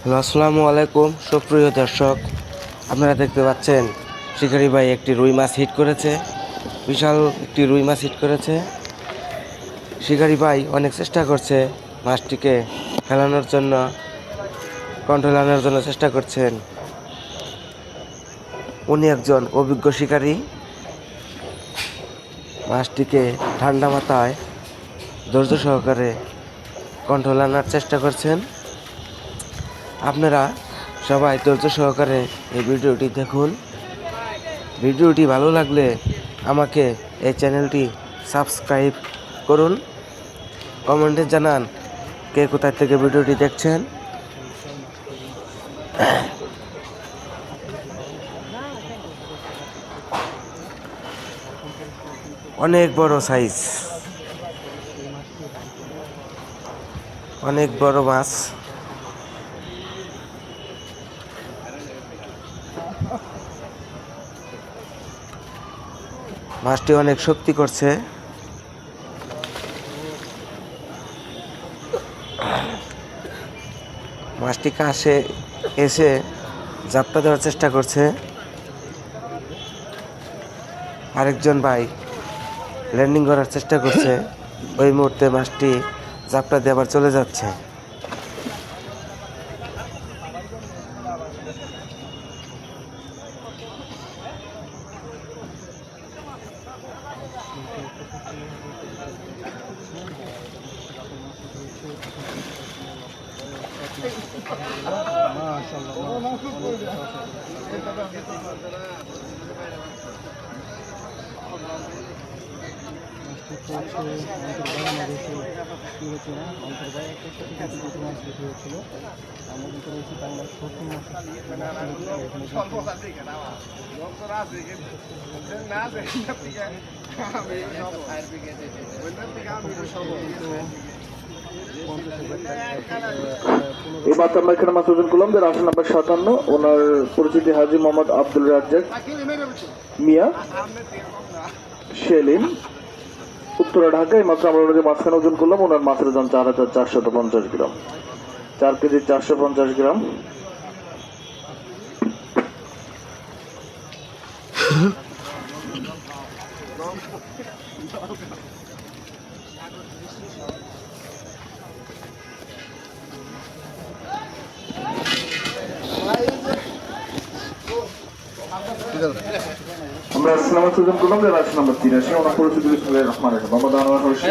Hello, আসসালামু আলাইকুম সুপ্রিয় দর্শক। আপনারা দেখতে পাচ্ছেন শিকারি ভাই একটি রুই মাছ হিট করেছে। বিশাল একটি রুই মাছ হিট করেছে। শিকারি ভাই অনেক চেষ্টা করছে মাছটিকে ফেলানোর জন্য, কন্ট্রোল আনার জন্য চেষ্টা করছেন। উনি একজন অভিজ্ঞ শিকারী। মাছটিকে ঠান্ডা মাথায় ধৈর্য সহকারে কন্ট্রোল আনার চেষ্টা করছেন। আপনারা সবাই ধৈর্য সহকারে এই ভিডিওটি দেখুন। ভিডিওটি ভালো লাগলে আমাকে এই চ্যানেলটি সাবস্ক্রাইব করুন। কমেন্টে জানান কে কোথায় থেকে ভিডিওটি দেখছেন। অনেক বড় সাইজ, অনেক বড় মাছ। মাছটি অনেক শক্তি করছে। মাছটি কাছে এসে জাপটা দেওয়ার চেষ্টা করছে। আরেকজন ভাই ল্যান্ডিং করার চেষ্টা করছে। ওই মুহূর্তে মাছটি জাপটা দিয়ে আবার চলে যাচ্ছে। এই মাত্র আমরা এখানে মাছ ওজন করলাম, যার আসন নাম্বার 57, ওনার পরিচিতি হাজি মোহাম্মদ আব্দুল রাজ্জাক মিয়া সেলিম, উত্তরা ঢাকা। এই মাত্র আমরা ওনাকে মাঝখানে ওজন করলাম। ওনার মাছের ওজন 4450 গ্রাম, 4 কেজি 450 গ্রাম। আমরা সিনেমা ওজন করলাম, যার আসন নাম্বার 83, ওনার পরিচিতি বিসমিল্লাহির রহমানির রহিম মোহাম্মদ আনোয়ার হোসেন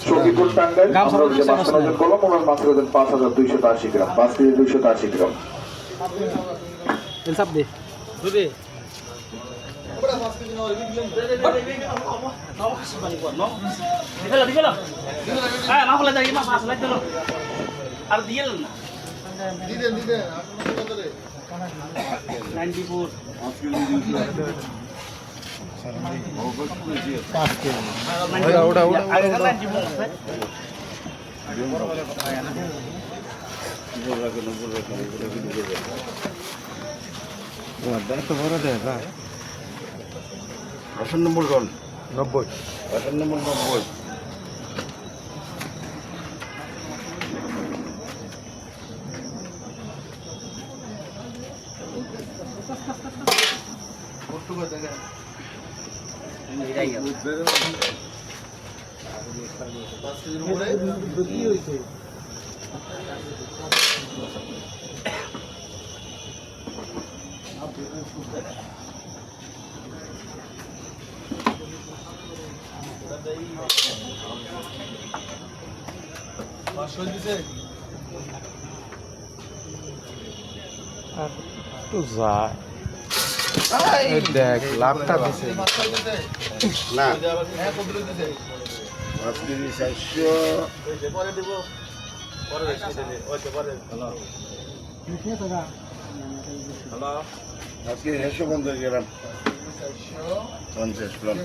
সখীপুর টাঙ্গাইল। আমরা যে মাছখানে ওজন করলাম, ওনার মাছের ওজন 5280 গ্রাম, 5 কেজি 280 গ্রাম। আসন নম্বর 90। আসন নম্বর 90। দেখ লাভটা দিছে না 5 কেজি 400। আজকে 150 গ্রাম 50 গ্রাম।